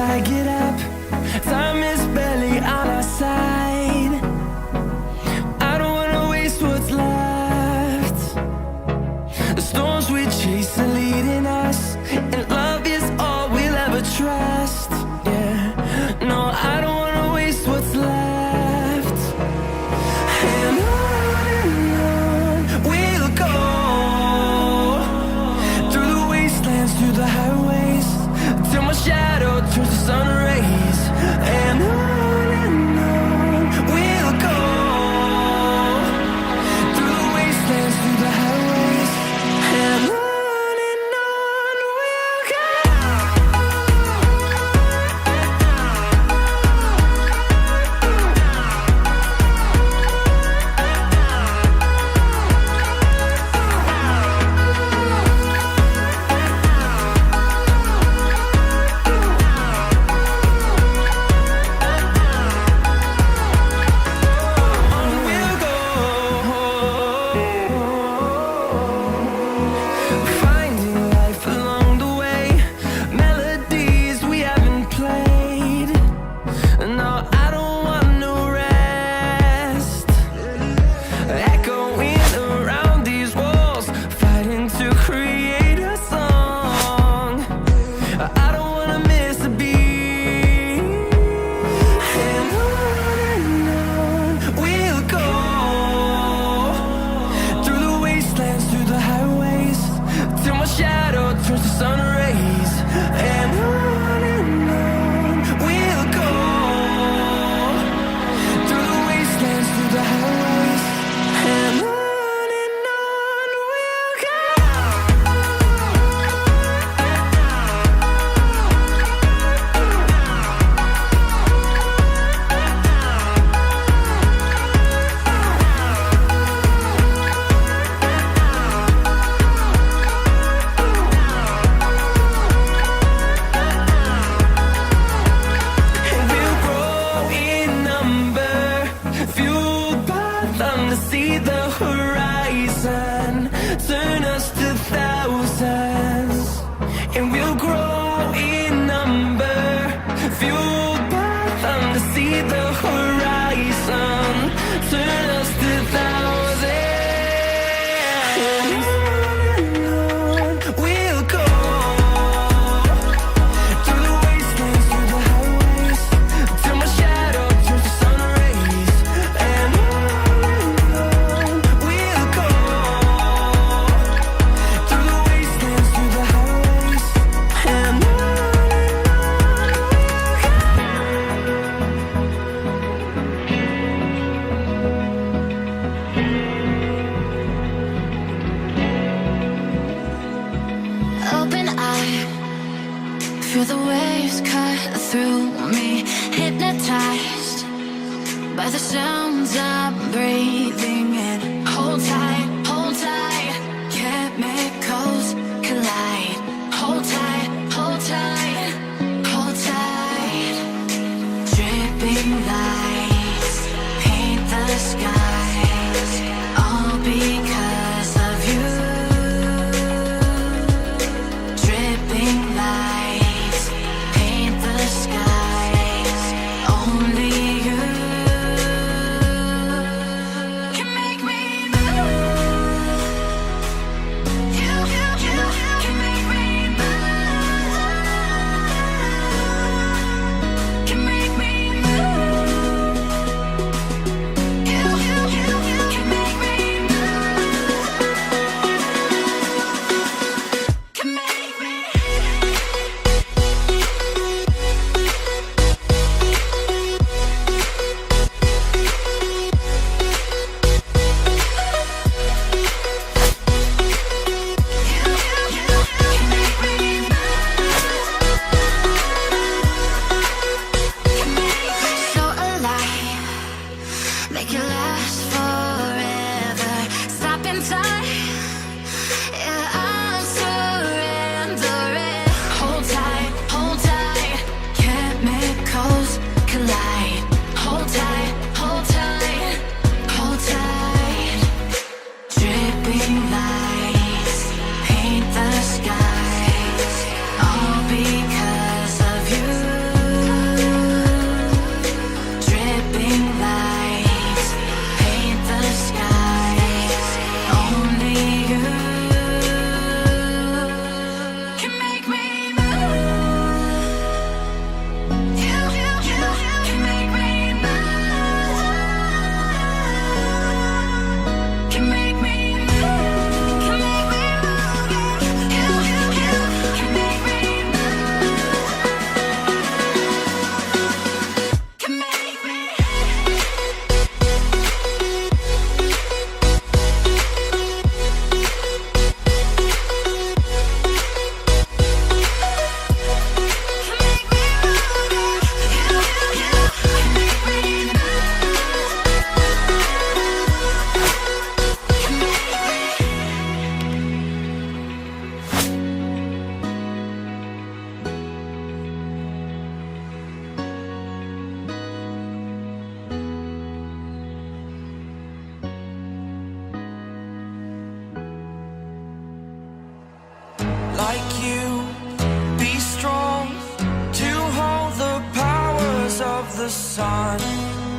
I get up. Time is barely on our side. I don't wanna waste what's left. The storms we chase are leading us, and love is all we'll ever trust. Yeah, no, I don't wanna waste what's left. And on we'll go, through the wastelands, through the highways, till my shadow turns to sun rays. And on we'll go, through the wastelands, through the highways, and on we'll go. Finding life along the way, melodies we haven't played. No, I don't want no rest. Echoing around these walls, fighting to create a song. I don't wanna miss a beat. And on we'll go, through the wastelands, through the highways, till my shadow turns to sun rays. And on we'll go, through the wastelands, through the highways, and on we'll go. We'll grow in number, fueled by them to see the horizon, turn us to thousands. And we'll grow in number, fueled by them to see the horizon, turn us to thousands. And on we'll go, through the wastelands, through the highways, till my shadow turns to sun rays. And on we'll go, through the wastelands, through the highways, and on we'll go. Open eye, feel the waves cut through me, hypnotized by the sounds I'm breathing in. Hold tight, chemicals collide. Hold tight, hold tight, hold tight. Dripping lights paint the skies, all because of you. Dripping lights paint the skies, only you can make me move. You can make me move. Can make me move. the sun.